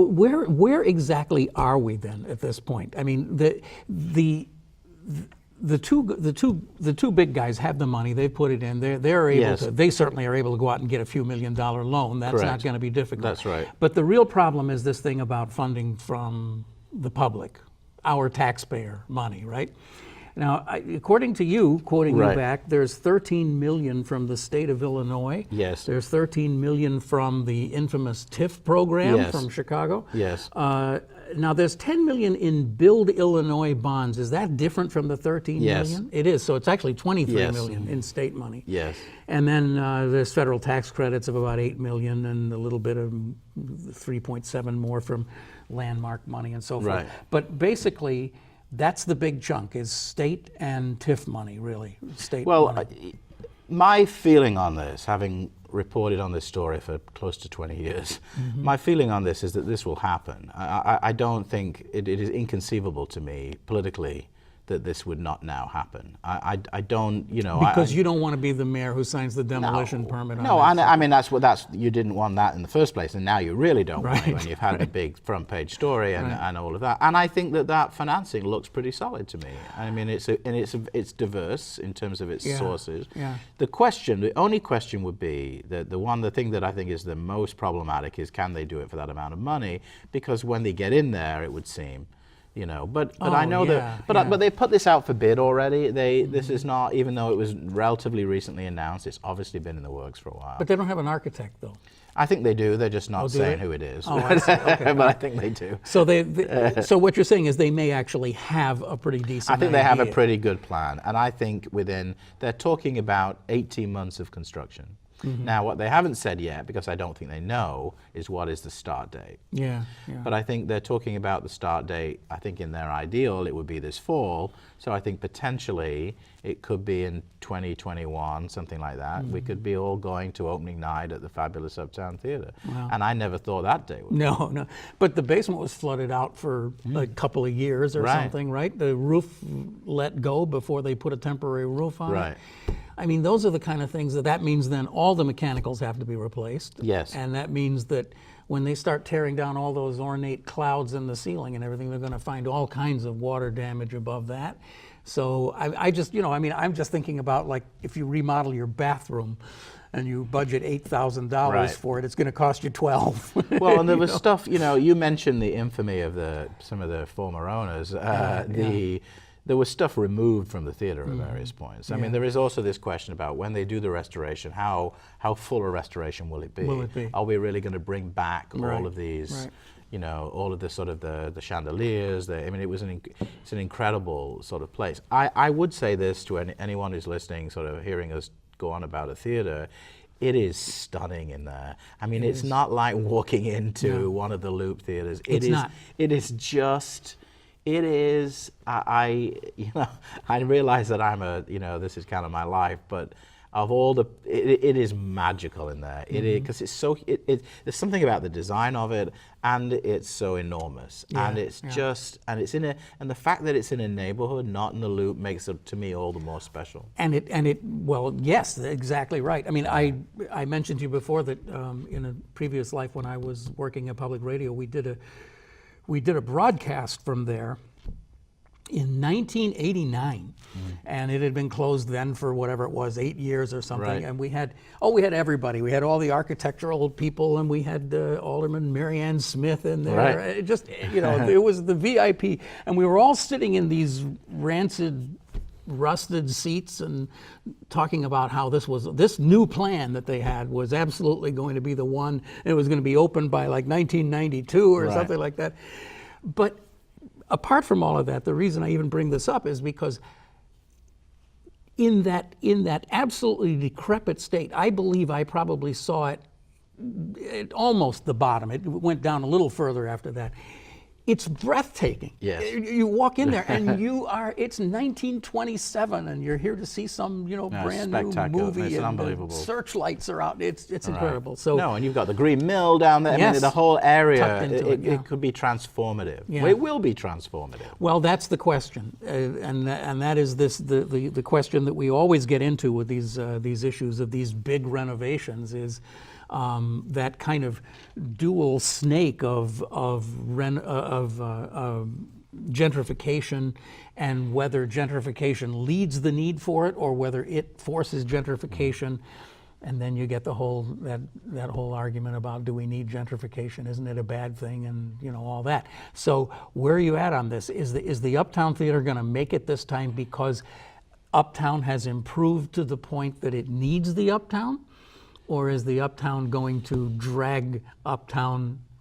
where exactly are we then at this point? I mean, the two big guys have the money. They've put it in. They're able Yes. to. They certainly are able to go out and get a few $1 million loan. That's not Correct. going to be difficult. That's right. But the real problem is this thing about funding from the public, our taxpayer money, right? Now, according to you, quoting you Right. back, there's 13 million from the state of Illinois. Yes. There's 13 million from the infamous TIF program Yes. from Chicago. Yes. Now there's 10 million in Build Illinois bonds. Is that different from the 13 Yes. million? It is. So it's actually 23 Yes. million in state money. Yes. And then there's federal tax credits of about 8 million and a little bit of 3.7 more from landmark money and so forth. Right. But basically, that's the big chunk is state and TIF money, really. State Well, money. my feeling on this, having reported on this story for close to 20 years, my feeling on this is that this will happen. I don't think it is inconceivable to me politically that this would not now happen. I don't, Because you don't want to be the mayor who signs the demolition permit on No, that. I mean that's you didn't want that in the first place, and now you really don't want it Right. when you've had the big front page story and all of that. And I think that financing looks pretty solid to me. I mean, it's diverse in terms of its Yeah, sources. yeah. The only question would be the thing that I think is the most problematic is, can they do it for that amount of money? Because when they get in there, it would seem. But I know but they put this out for bid already. This is not, even though it was relatively recently announced, it's obviously been in the works for a while. But they don't have an architect, though. I think they do. They're just not do saying they? who it is. Oh, I see. Okay. But I think they do. So so what you're saying is they may actually have a pretty decent I think they have a idea. pretty good plan, and I think they're talking about 18 months of construction. Now, what they haven't said yet, because I don't think they know, is what is the start date. Yeah. But I think they're talking about the start date. I think in their ideal, it would be this fall. So I think potentially it could be in 2021, something like that. We could be all going to opening night at the fabulous Uptown Theater. And I never thought that day would. No. But the basement was flooded out for a couple of years or Right. something, right? The roof let go before they put a temporary roof on Right. it. I mean, those are the kind of things that means then all the mechanicals have to be replaced. Yes. And that means that when they start tearing down all those ornate clouds in the ceiling and everything, they're going to find all kinds of water damage above that. So I just, I'm just thinking about, like, if you remodel your bathroom and you budget $8,000 Right. for it, it's going to cost you $12,000. Well, and there was stuff, you mentioned the infamy of some of the former owners. There was stuff removed from the theater at various points. I mean, there is also this question about when they do the restoration, how full a restoration will it be? Will it be? Are we really going to bring back Right, all of these, right. all of the sort of the chandeliers? It's an incredible sort of place. I would say this to anyone who's listening, sort of hearing us go on about a theater. It is stunning in there. I mean, it's not like walking into one of the Loop theaters. It's not. It is just. It is. I realize that this is kind of my life, but of all it is magical in there. It is, because it's so. There's something about the design of it, and it's so enormous, and it's just, and it's and the fact that it's in a neighborhood, not in the Loop, makes it, to me, all the more special. Well, yes, exactly right. I mean, I mentioned to you before that in a previous life when I was working at public radio, we did a broadcast from there in 1989, and it had been closed then for whatever it was, 8 years or something. Right. And we had everybody. We had all the architectural people, and we had Alderman Marianne Smith in there. Right. It just, it was the VIP, and we were all sitting in these rancid, rusted seats and talking about how this new plan that they had was absolutely going to be the one. It was going to be open by like 1992 or Right. something like that. But apart from all of that, the reason I even bring this up is because in that absolutely decrepit state, I believe I probably saw it at almost the bottom. It went down a little further after that. it's breathtaking. Yes. You walk in there and it's 1927 and you're here to see some, brand new movie. It's and unbelievable. The searchlights are out. It's incredible. So no, and you've got the Green Mill down there. I Yes. mean, the whole area, Tucked into it could be transformative. Yeah. It will be transformative. Well, that's the question, and that is the question that we always get into with these issues of these big renovations is that kind of dual snake of gentrification, and whether gentrification leads the need for it or whether it forces gentrification. And then you get the whole that whole argument about, do we need gentrification? Isn't it a bad thing? And all that. So where are you at on this? Is the Uptown Theater going to make it this time because Uptown has improved to the point that it needs the Uptown, or is the Uptown going to drag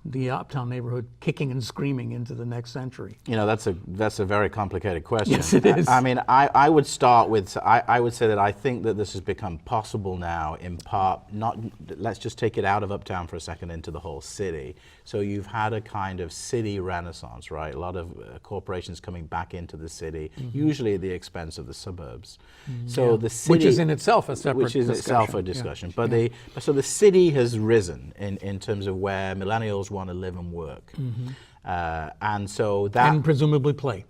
the Uptown neighborhood kicking and screaming into the next century? That's a very complicated question. Yes, it is. I mean, I would start with, I would say that I think that this has become possible now in part, let's just take it out of Uptown for a second into the whole city. So you've had a kind of city renaissance, right? A lot of corporations coming back into the city, usually at the expense of the suburbs. So the city, which is in itself a separate which is discussion. itself a discussion. But so the city has risen in terms of where millennials want to live and work. And so that... And presumably play.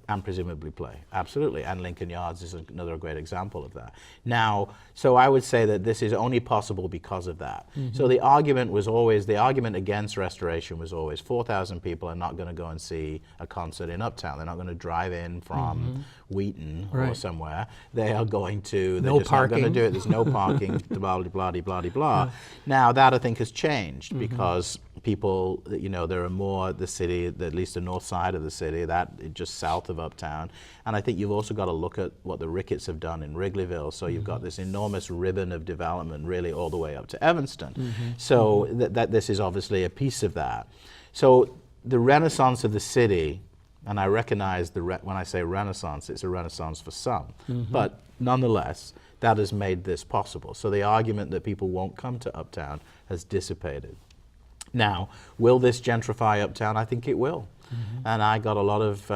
Absolutely. And Lincoln Yards is another great example of that. Now, so I would say that this is only possible because of that. So the argument against restoration was always 4,000 people are not going to go and see a concert in Uptown. They're not going to drive in from Wheaton or somewhere. They are going to... They're just not going to do it. There's no parking, blah, blah, blah, blah, blah. Now, that I think has changed because people, there are more the city, at least the north side of the city, that just south of Uptown. And I think you've also got to look at what the Ricketts have done in Wrigleyville. So you've got this enormous ribbon of development really all the way up to Evanston. So that this is obviously a piece of that. So the renaissance of the city, and I recognize when I say renaissance, it's a renaissance for some. But nonetheless, that has made this possible. So the argument that people won't come to Uptown has dissipated. Now, will this gentrify Uptown? I think it will. And I got a lot of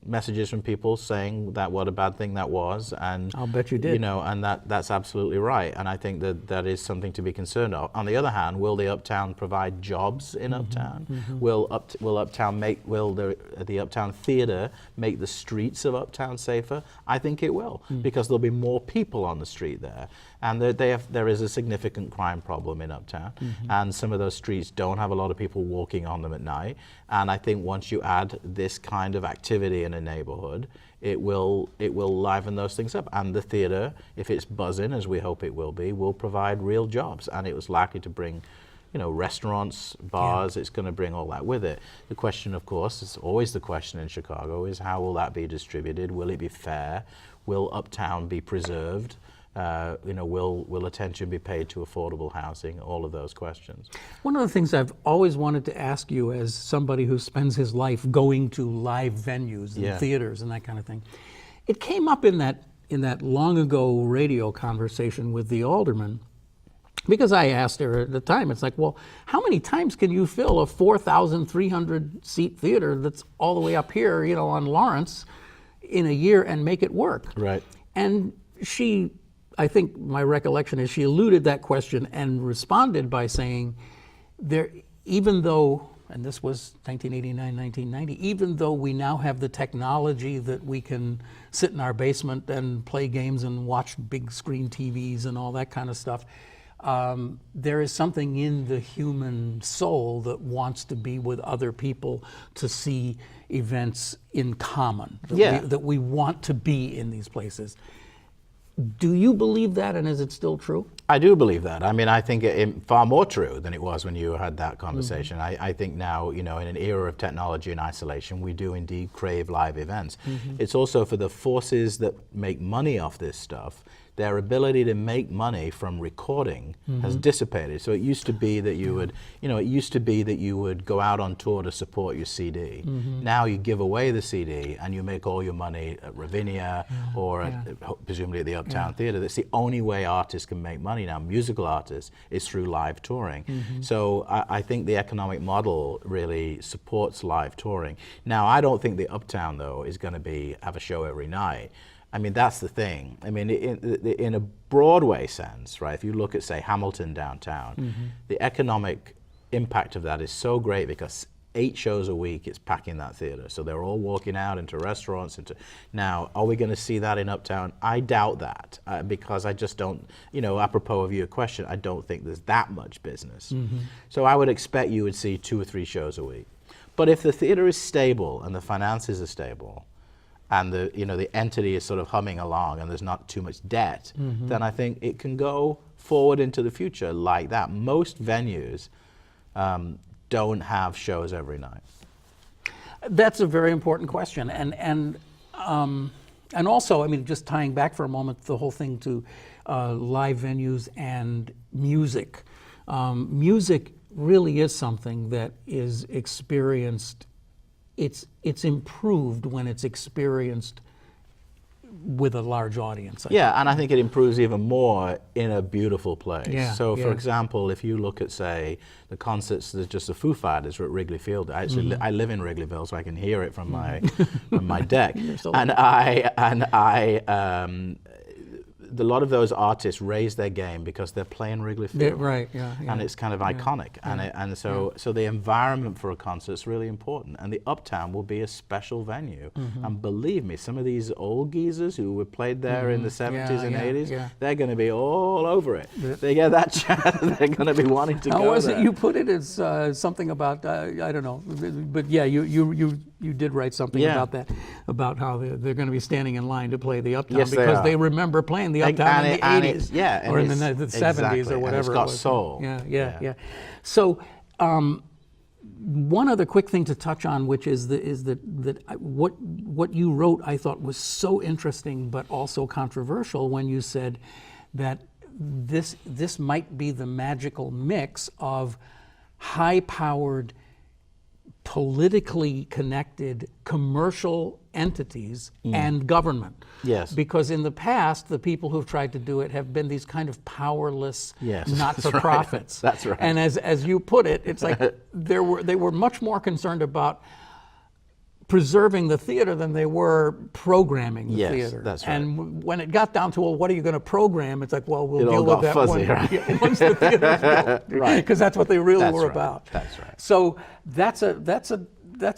messages from people saying that what a bad thing that was. And I'll bet you did. And that's absolutely right. And I think that is something to be concerned of. On the other hand, will the Uptown provide jobs in Uptown? Will the Uptown Theater make the streets of Uptown safer? I think it will, because there'll be more people on the street there. And there is a significant crime problem in Uptown, and some of those streets don't have a lot of people walking on them at night. And I think once you add this kind of activity in a neighborhood, it will liven those things up. And the theater, if it's buzzing, as we hope it will be, will provide real jobs. And it was likely to bring, restaurants, bars. It's going to bring all that with it. The question, of course, is always the question in Chicago, is how will that be distributed? Will it be fair? Will Uptown be preserved? Will attention be paid to affordable housing? All of those questions. One of the things I've always wanted to ask you, as somebody who spends his life going to live venues and theaters and that kind of thing, it came up in that long ago radio conversation with the alderman, because I asked her at the time, it's like, well, how many times can you fill a 4,300 seat theater that's all the way up here, on Lawrence, in a year and make it work? Right. And she, I think my recollection is she eluded that question and responded by saying, even though, and this was 1989, 1990, even though we now have the technology that we can sit in our basement and play games and watch big screen TVs and all that kind of stuff, there is something in the human soul that wants to be with other people, to see events in common, that we want to be in these places. Do you believe that, and is it still true? I do believe that. I mean, I think it's far more true than it was when you had that conversation. I think now, in an era of technology and isolation, we do indeed crave live events. It's also for the forces that make money off this stuff their ability to make money from recording has dissipated. So it used to be that you would, go out on tour to support your CD. Now you give away the CD and you make all your money at Ravinia or presumably at the Uptown Theatre. That's the only way artists can make money now, musical artists, is through live touring. So I think the economic model really supports live touring. Now, I don't think the Uptown, though, is going to have a show every night. I mean, that's the thing. I mean, in a Broadway sense, right, if you look at, say, Hamilton downtown, the economic impact of that is so great because 8 shows a week it's packing that theater. So they're all walking out into restaurants. Now, are we going to see that in Uptown? I doubt that because I just don't, apropos of your question, I don't think there's that much business. So I would expect you would see 2 or 3 shows a week. But if the theater is stable and the finances are stable, and the entity is sort of humming along and there's not too much debt, then I think it can go forward into the future like that. Most venues don't have shows every night. That's a very important question, and also, I mean, just tying back for a moment, the whole thing to live venues and music. Music really is something that is experienced. It's improved when it's experienced with a large audience. And I think it improves even more in a beautiful place. For Yeah. example, if you look at, say, the concerts, there's just the Foo Fighters at Wrigley Field. Actually, I live in Wrigleyville, so I can hear it from my from my deck. A lot of those artists raise their game because they're playing Wrigley Field. And it's kind of iconic. So the environment for a concert is really important. And the Uptown will be a special venue. And believe me, some of these old geezers who were played there in the 70s and 80s, they're going to be all over it. They get that chance, they're going to be wanting to go How was there. it you put it as something about, I don't know, but yeah, you did write something about that, about how they're going to be standing in line to play the Uptown because they remember playing the Uptown in the 80s or in the 70s or whatever. And it's got soul. Yeah. So one other quick thing to touch on, which is that what you wrote I thought was so interesting but also controversial when you said that this might be the magical mix of high-powered, politically connected commercial entities and government. Yes. Because in the past, the people who've tried to do it have been these kind of powerless not-for-profits. That's right. And as you put it, it's like they were much more concerned about preserving the theater than they were programming the theater. That's right. And when it got down to, well, what are you going to program? It's like, well, we'll deal with that fuzzy, once the theater's built. Right. Because that's what they really were about. That's right. So that's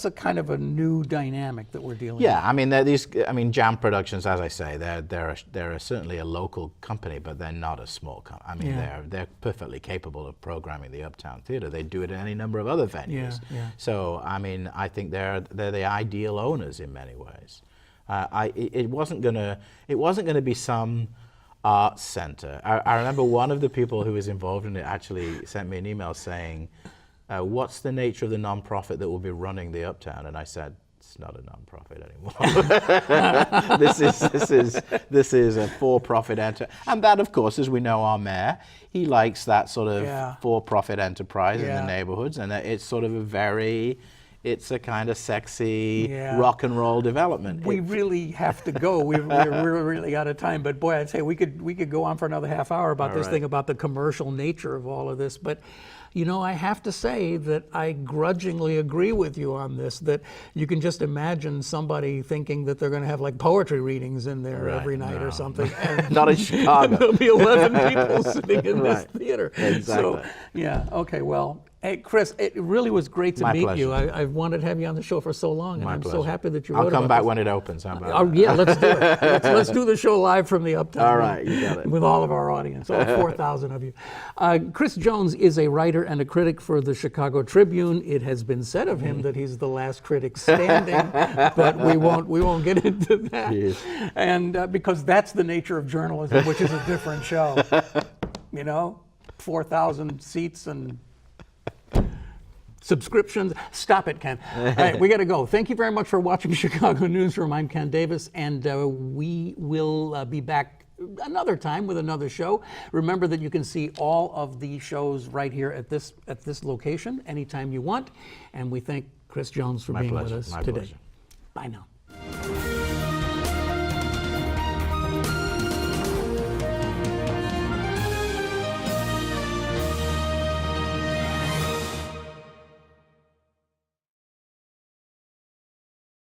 a kind of a new dynamic that we're dealing with. Yeah, I mean, Jam Productions, as I say, they're certainly a local company, but they're not a small company. I mean, they're perfectly capable of programming the Uptown Theatre. They do it in any number of other venues. So, I mean, I think they're the ideal owners in many ways. It wasn't gonna be some arts center. I remember one of the people who was involved in it actually sent me an email saying, what's the nature of the nonprofit that will be running the Uptown? And I said, it's not a nonprofit anymore. This is a for-profit and that, of course, as we know, our mayor, he likes that sort of for-profit enterprise in the neighborhoods, and it's sort of it's a kind of sexy rock and roll development. We really have to go. We're really out of time. But boy, I'd say we could go on for another half hour about this thing about the commercial nature of all of this. But I have to say that I grudgingly agree with you on this, that you can just imagine somebody thinking that they're going to have like poetry readings in there every night or something. And not in Chicago. There'll be 11 people sitting in this theater. Exactly. So, okay, well, hey, Chris, it really was great to meet you. I wanted to have you on the show for so long, and I'm so happy that you wrote about I'll come back this. when it opens. How about that? Yeah, let's do it. Let's do the show live from the Uptown. All right, you got it. With all of our audience, all 4,000 of you. Chris Jones is a writer and a critic for the Chicago Tribune. It has been said of him that he's the last critic standing, but we won't get into that. Yes. And because that's the nature of journalism, which is a different show. 4,000 seats and subscriptions. Stop it, Ken. All right, we got to go. Thank you very much for watching Chicago Newsroom. I'm Ken Davis, and we will be back another time with another show. Remember that you can see all of the shows right here at this location anytime you want. And we thank Chris Jones for being with us My today. pleasure. Bye now.